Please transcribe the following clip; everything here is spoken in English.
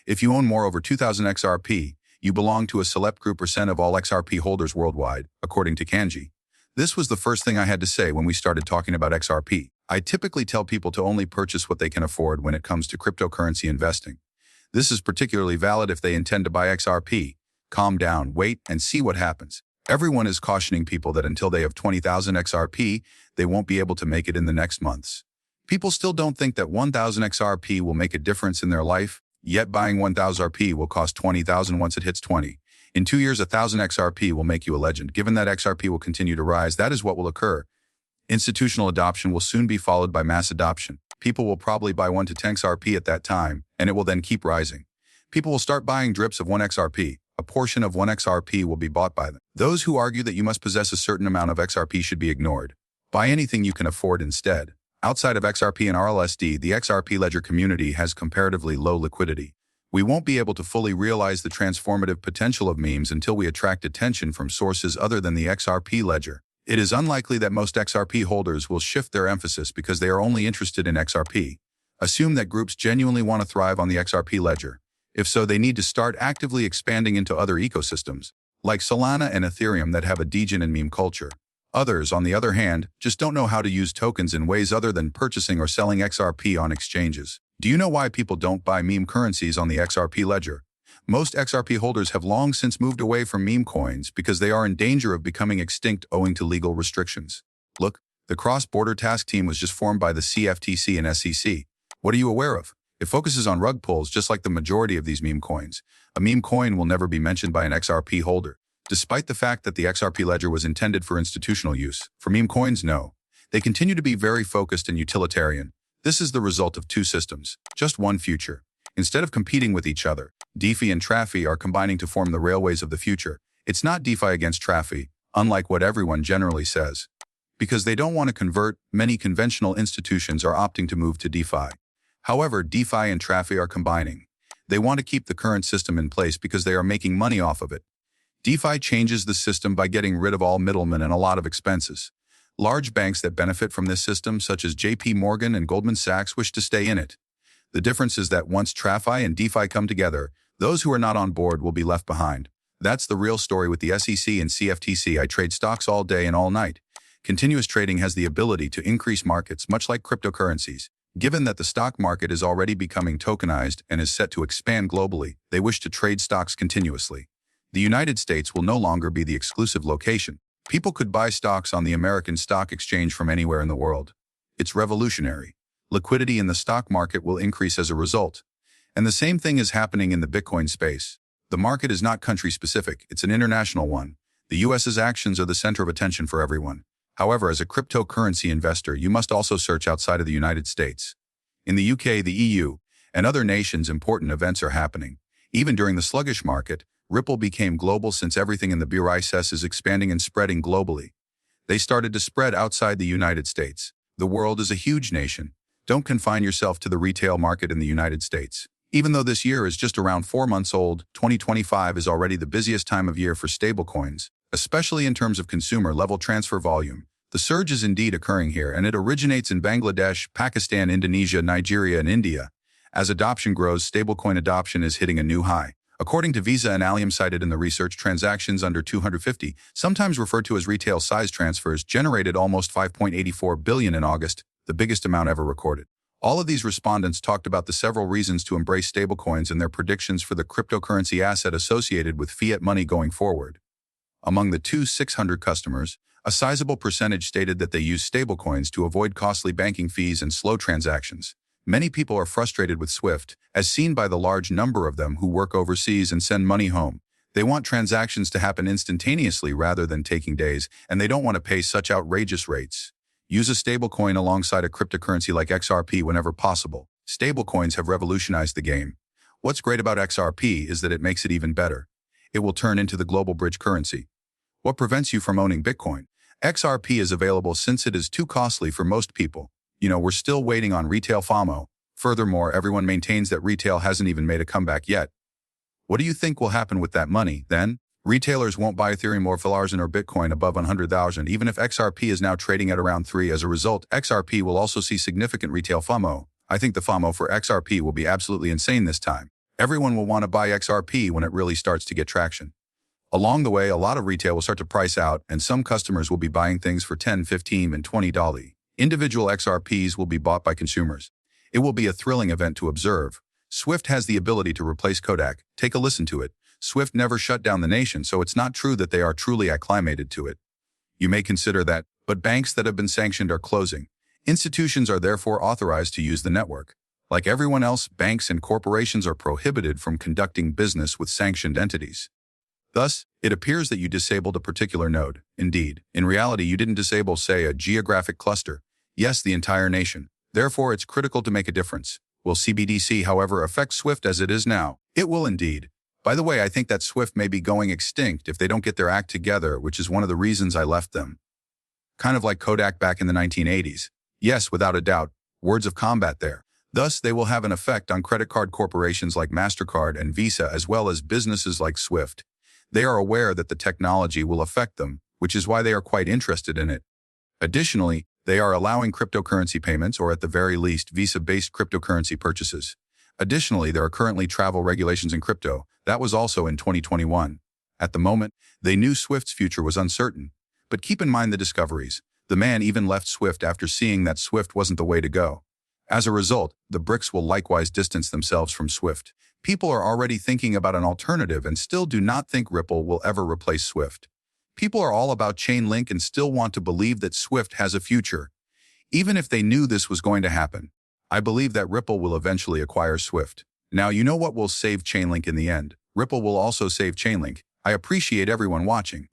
If you own more over 2,000 XRP, you belong to a select group percent of all XRP holders worldwide, according to Kanji. This was the first thing I had to say when we started talking about XRP. I typically tell people to only purchase what they can afford when it comes to cryptocurrency investing. This is particularly valid if they intend to buy XRP. Calm down, wait, and see what happens. Everyone is cautioning people that until they have 20,000 XRP, they won't be able to make it in the next months. People still don't think that 1,000 XRP will make a difference in their life, yet buying 1,000 XRP will cost 20,000 once it hits 20. In 2 years, 1,000 XRP will make you a legend. Given that XRP will continue to rise, that is what will occur. Institutional adoption will soon be followed by mass adoption. People will probably buy 1 to 10 XRP at that time, and it will then keep rising. People will start buying drips of 1 XRP. A portion of 1 XRP will be bought by them. Those who argue that you must possess a certain amount of XRP should be ignored. Buy anything you can afford instead. Outside of XRP and RLSD, the XRP ledger community has comparatively low liquidity. We won't be able to fully realize the transformative potential of memes until we attract attention from sources other than the XRP ledger. It is unlikely that most XRP holders will shift their emphasis because they are only interested in XRP. Assume that groups genuinely want to thrive on the XRP ledger. If so, they need to start actively expanding into other ecosystems, like Solana and Ethereum that have a degen and meme culture. Others, on the other hand, just don't know how to use tokens in ways other than purchasing or selling XRP on exchanges. Do you know why people don't buy meme currencies on the XRP ledger? Most XRP holders have long since moved away from meme coins because they are in danger of becoming extinct owing to legal restrictions. Look, the cross-border task team was just formed by the CFTC and SEC. What are you aware of? It focuses on rug pulls just like the majority of these meme coins. A meme coin will never be mentioned by an XRP holder, despite the fact that the XRP ledger was intended for institutional use. For meme coins, no. They continue to be very focused and utilitarian. This is the result of two systems, just one future. Instead of competing with each other, DeFi and TraFi are combining to form the railways of the future. It's not DeFi against TraFi, unlike what everyone generally says. Because they don't want to convert, many conventional institutions are opting to move to DeFi. However, DeFi and TraFi are combining. They want to keep the current system in place because they are making money off of it. DeFi changes the system by getting rid of all middlemen and a lot of expenses. Large banks that benefit from this system, such as JP Morgan and Goldman Sachs, wish to stay in it. The difference is that once TraFi and DeFi come together, those who are not on board will be left behind. That's the real story with the SEC and CFTC. I trade stocks all day and all night. Continuous trading has the ability to increase markets, much like cryptocurrencies. Given that the stock market is already becoming tokenized and is set to expand globally, they wish to trade stocks continuously. The United States will no longer be the exclusive location. People could buy stocks on the American Stock Exchange from anywhere in the world. It's revolutionary. Liquidity in the stock market will increase as a result. And the same thing is happening in the Bitcoin space. The market is not country-specific, it's an international one. The US's actions are the center of attention for everyone. However, as a cryptocurrency investor, you must also search outside of the United States. In the UK, the EU, and other nations, important events are happening. Even during the sluggish market, Ripple became global since everything in the BRICS is expanding and spreading globally. They started to spread outside the United States. The world is a huge nation. Don't confine yourself to the retail market in the United States. Even though this year is just around 4 months old, 2025 is already the busiest time of year for stablecoins, especially in terms of consumer-level transfer volume. The surge is indeed occurring here, and it originates in Bangladesh, Pakistan, Indonesia, Nigeria, and India. As adoption grows, stablecoin adoption is hitting a new high. According to Visa and Allium cited in the research, transactions under 250, sometimes referred to as retail-size transfers, generated almost $5.84 billion in August, the biggest amount ever recorded. All of these respondents talked about the several reasons to embrace stablecoins and their predictions for the cryptocurrency asset associated with fiat money going forward. Among the 600 customers, a sizable percentage stated that they use stablecoins to avoid costly banking fees and slow transactions. Many people are frustrated with SWIFT, as seen by the large number of them who work overseas and send money home. They want transactions to happen instantaneously rather than taking days, and they don't want to pay such outrageous rates. Use a stablecoin alongside a cryptocurrency like XRP whenever possible. Stablecoins have revolutionized the game. What's great about XRP is that it makes it even better. It will turn into the global bridge currency. What prevents you from owning Bitcoin? XRP is available since it is too costly for most people. We're still waiting on retail FOMO. Furthermore, everyone maintains that retail hasn't even made a comeback yet. What do you think will happen with that money, then? Retailers won't buy Ethereum or Filarzen or Bitcoin above 100,000, even if XRP is now trading at around 3. As a result, XRP will also see significant retail FOMO. I think the FOMO for XRP will be absolutely insane this time. Everyone will want to buy XRP when it really starts to get traction. Along the way, a lot of retail will start to price out, and some customers will be buying things for $10, $15, and $20. Individual XRPs will be bought by consumers. It will be a thrilling event to observe. Swift has the ability to replace Kodak. Take a listen to it. Swift never shut down the nation, so it's not true that they are truly acclimated to it. You may consider that, but banks that have been sanctioned are closing. Institutions are therefore authorized to use the network. Like everyone else, banks and corporations are prohibited from conducting business with sanctioned entities. Thus, it appears that you disabled a particular node. Indeed, in reality, you didn't disable, say, a geographic cluster. Yes, the entire nation. Therefore, it's critical to make a difference. Will CBDC, however, affect Swift as it is now? It will indeed. By the way, I think that Swift may be going extinct if they don't get their act together, which is one of the reasons I left them. Kind of like Kodak back in the 1980s. Yes, without a doubt, words of combat there. Thus, they will have an effect on credit card corporations like MasterCard and Visa, as well as businesses like Swift. They are aware that the technology will affect them, which is why they are quite interested in it. Additionally, they are allowing cryptocurrency payments, or at the very least, Visa-based cryptocurrency purchases. Additionally, there are currently travel regulations in crypto. That was also in 2021. At the moment, they knew Swift's future was uncertain. But keep in mind the discoveries. The man even left Swift after seeing that Swift wasn't the way to go. As a result, the BRICS will likewise distance themselves from Swift. People are already thinking about an alternative and still do not think Ripple will ever replace Swift. People are all about Chainlink and still want to believe that Swift has a future. Even if they knew this was going to happen, I believe that Ripple will eventually acquire Swift. Now, you know what will save Chainlink in the end? Ripple will also save Chainlink. I appreciate everyone watching.